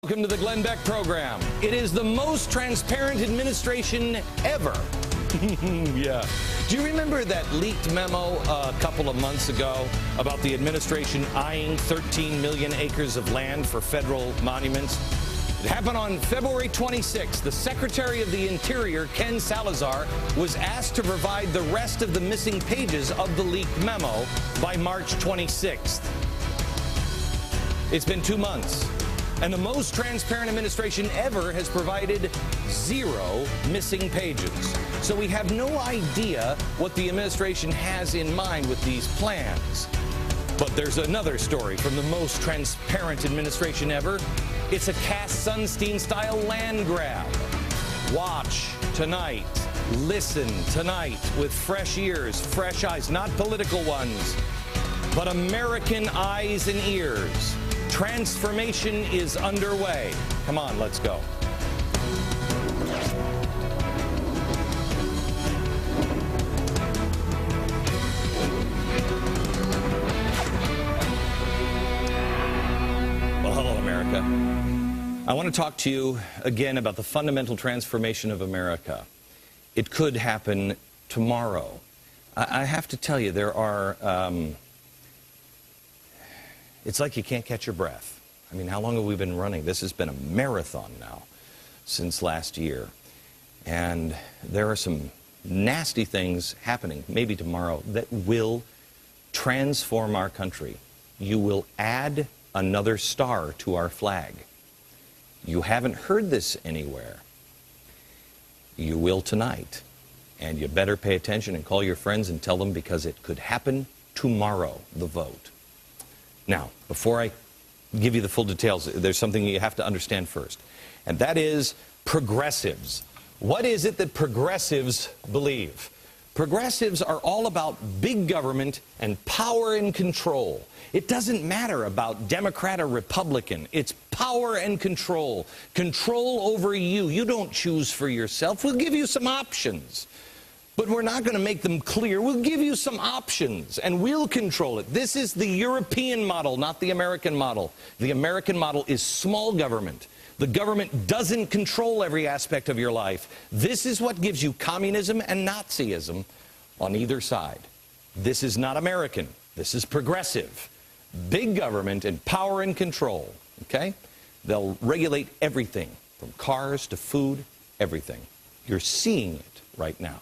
Welcome to the Glenn Beck program. It is the most transparent administration ever. Yeah. Do you remember that leaked memo a couple of months ago about the administration eyeing 13 million acres of land for federal monuments? It happened on February 26th. The Secretary of the Interior, Ken Salazar, was asked to provide the rest of the missing pages of the leaked memo by March 26th. It's been 2 months. And the most transparent administration ever has provided 0 missing pages. So we have no idea what the administration has in mind with these plans. But there's another story from the most transparent administration ever. It's a Cass Sunstein-style land grab. Watch tonight. Listen tonight with fresh ears, fresh eyes, not political ones, but American eyes and ears. Transformation is underway. Come on, let's go. Well, hello, America. I want to talk to you again about the fundamental transformation of America. It could happen tomorrow. I have to tell you, there are... It's like you can't catch your breath. I mean, how long have we been running? This has been a marathon now since last year. And there are some nasty things happening, maybe tomorrow, that will transform our country. You will add another star to our flag. You haven't heard this anywhere. You will tonight. And you better pay attention and call your friends and tell them, because it could happen tomorrow, the vote. Now, before I give you the full details, there's something you have to understand first, and that is progressives. What is it that progressives believe? Progressives are all about big government and power and control. It doesn't matter about Democrat or Republican. It's power and control. Control over you. You don't choose for yourself. We'll give you some options. But we're not going to make them clear. We'll give you some options, and we'll control it. This is the European model, not the American model. The American model is small government. The government doesn't control every aspect of your life. This is what gives you communism and Nazism on either side. This is not American. This is progressive. Big government and power and control, okay? They'll regulate everything, from cars to food, everything. You're seeing it right now.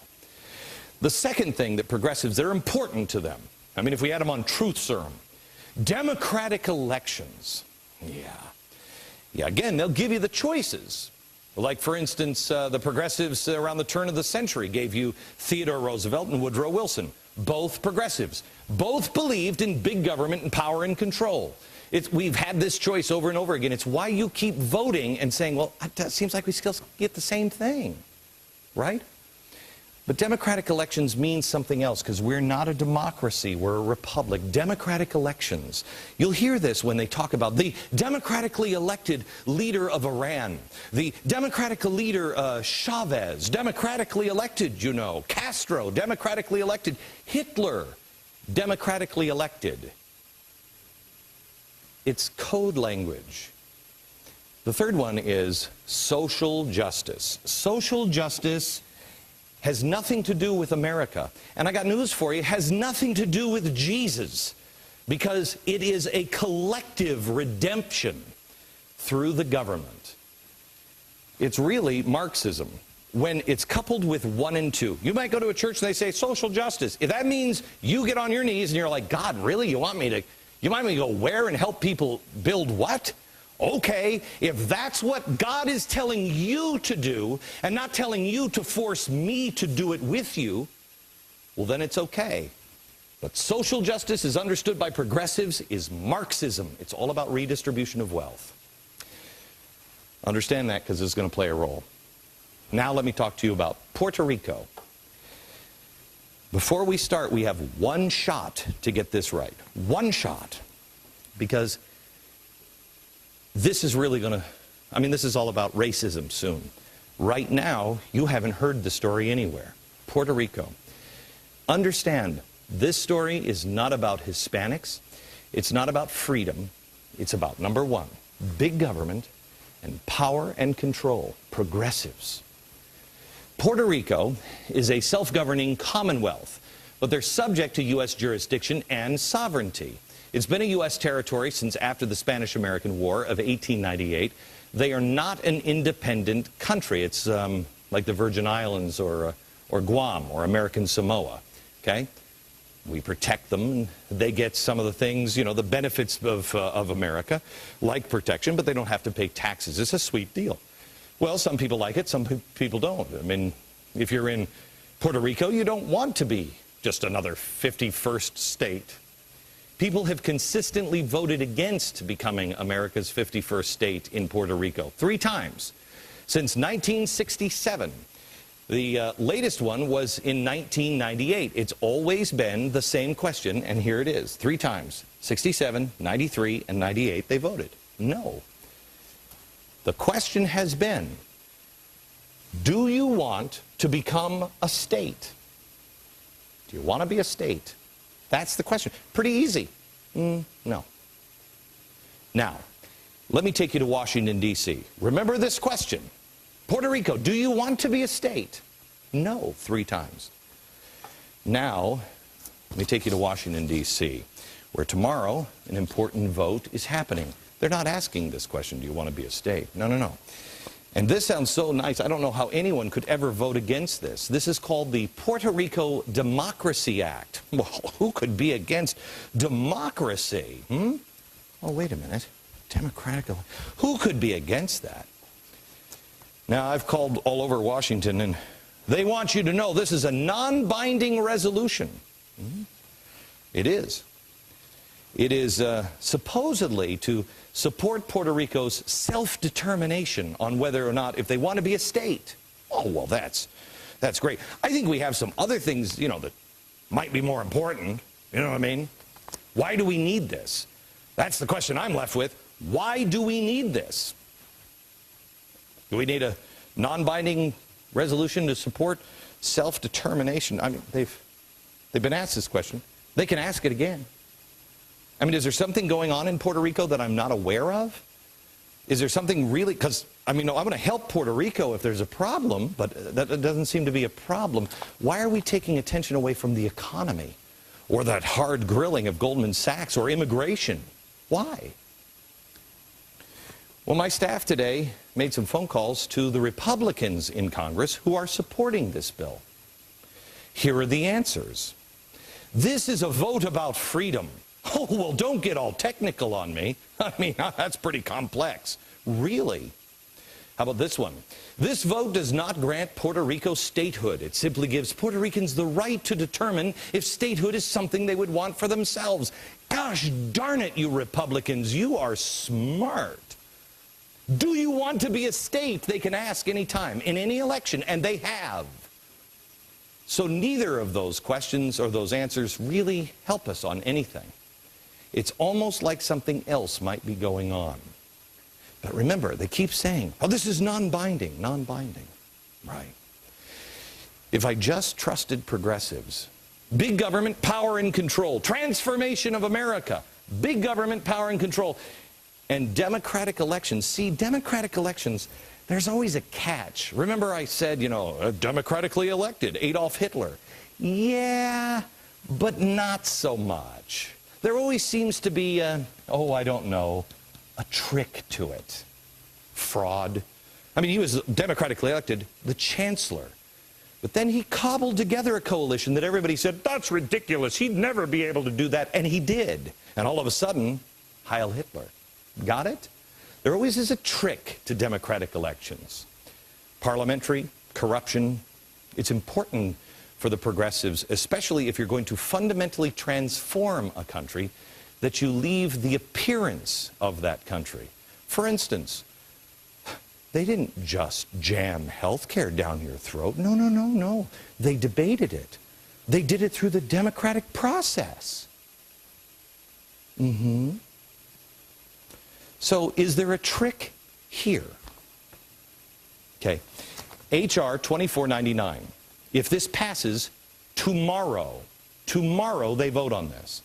The second thing that progressives, they're important to them. I mean, if we had them on Truth Serum. Democratic elections. Yeah, again, they'll give you the choices. Like, for instance, the progressives around the turn of the century gave you Theodore Roosevelt and Woodrow Wilson. Both progressives. Both believed in big government and power and control. We've had this choice over and over again. It's why you keep voting and saying, well, it seems like we still get the same thing, right? But democratic elections mean something else, because we're not a democracy, we're a republic. Democratic elections. You'll hear this when they talk about the democratically elected leader of Iran, the democratic leader Chavez, democratically elected, you know, Castro, democratically elected, Hitler, democratically elected. It's code language. The third one is social justice. Social justice has nothing to do with America. And I got news for you, it has nothing to do with Jesus, because it is a collective redemption through the government. It's really Marxism when it's coupled with 1 and 2. You might go to a church and they say social justice. If that means you get on your knees and you're like, God, really? You want me to go where and help people build what? Okay, if that's what God is telling you to do, and not telling you to force me to do it with you, well, then it's okay. But social justice, is understood by progressives, is Marxism. It's all about redistribution of wealth. Understand that, because it's going to play a role. Now let me talk to you about Puerto Rico. Before we start, we have one shot to get this right. One shot. Because this is really going to, I mean, this is all about racism soon. Right now, you haven't heard the story anywhere. Puerto Rico. Understand, this story is not about Hispanics. It's not about freedom. It's about, number one, big government and power and control, progressives. Puerto Rico is a self-governing commonwealth, but they're subject to U.S. jurisdiction and sovereignty. It's been a U.S. territory since after the Spanish-American War of 1898. They are not an independent country. It's like the Virgin Islands or Guam or American Samoa, okay? We protect them, and they get some of the things, you know, the benefits of America, like protection, but they don't have to pay taxes. It's a sweet deal. Well, some people like it, some people don't. I mean, if you're in Puerto Rico, you don't want to be just another 51st state. People have consistently voted against becoming America's 51st state in Puerto Rico 3 times since 1967. The latest one was in 1998. It's always been the same question, and here it is. 3 times, 67, 93, and 98, they voted no. The question has been, do you want to become a state? Do you want to be a state? That's the question. Pretty easy. No. Now, let me take you to Washington, D.C. Remember this question. Puerto Rico, do you want to be a state? No, 3 times. Now, let me take you to Washington, D.C., where tomorrow an important vote is happening. They're not asking this question, do you want to be a state? No, no, no. And this sounds so nice. I don't know how anyone could ever vote against this. This is called the Puerto Rico Democracy Act. Well, who could be against democracy? Oh, wait a minute. Democratic. Who could be against that? Now, I've called all over Washington, and they want you to know this is a non-binding resolution. It is. It is supposedly to support Puerto Rico's self-determination on whether or not, if they want to be a state. Oh, well, that's great. I think we have some other things, you know, that might be more important. You know what I mean? Why do we need this? That's the question I'm left with. Why do we need this? Do we need a non-binding resolution to support self-determination? I mean, they've been asked this question. They can ask it again. I mean, is there something going on in Puerto Rico that I'm not aware of? Is there something really, because, I mean, no, I want to help Puerto Rico if there's a problem, but that doesn't seem to be a problem. Why are we taking attention away from the economy or that hard grilling of Goldman Sachs or immigration? Why? Well, my staff today made some phone calls to the Republicans in Congress who are supporting this bill. Here are the answers. This is a vote about freedom. Oh, well, don't get all technical on me. I mean, that's pretty complex. Really? How about this one? This vote does not grant Puerto Rico statehood. It simply gives Puerto Ricans the right to determine if statehood is something they would want for themselves. Gosh darn it, you Republicans, you are smart. Do you want to be a state? They can ask any time, in any election, and they have. So neither of those questions or those answers really help us on anything. It's almost like something else might be going on. But remember, they keep saying, oh, this is non-binding, non-binding. Right. If I just trusted progressives, big government, power and control, transformation of America, big government, power and control, and democratic elections. See, democratic elections, there's always a catch. Remember I said, you know, democratically elected, Adolf Hitler. Yeah, but not so much. There always seems to be a, oh, I don't know, a trick to it. Fraud. I mean, he was democratically elected, the chancellor. But then he cobbled together a coalition that everybody said, that's ridiculous. He'd never be able to do that. And he did. And all of a sudden, Heil Hitler. Got it? There always is a trick to democratic elections. Parliamentary, corruption. It's important for the progressives, especially if you're going to fundamentally transform a country, that you leave the appearance of that country. For instance, they didn't just jam health care down your throat. No, no, no, no. They debated it. They did it through the democratic process. So is there a trick here? Okay. H.R. 2499. If this passes tomorrow they vote on this.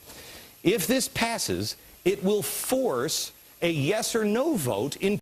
If this passes, it will force a yes or no vote in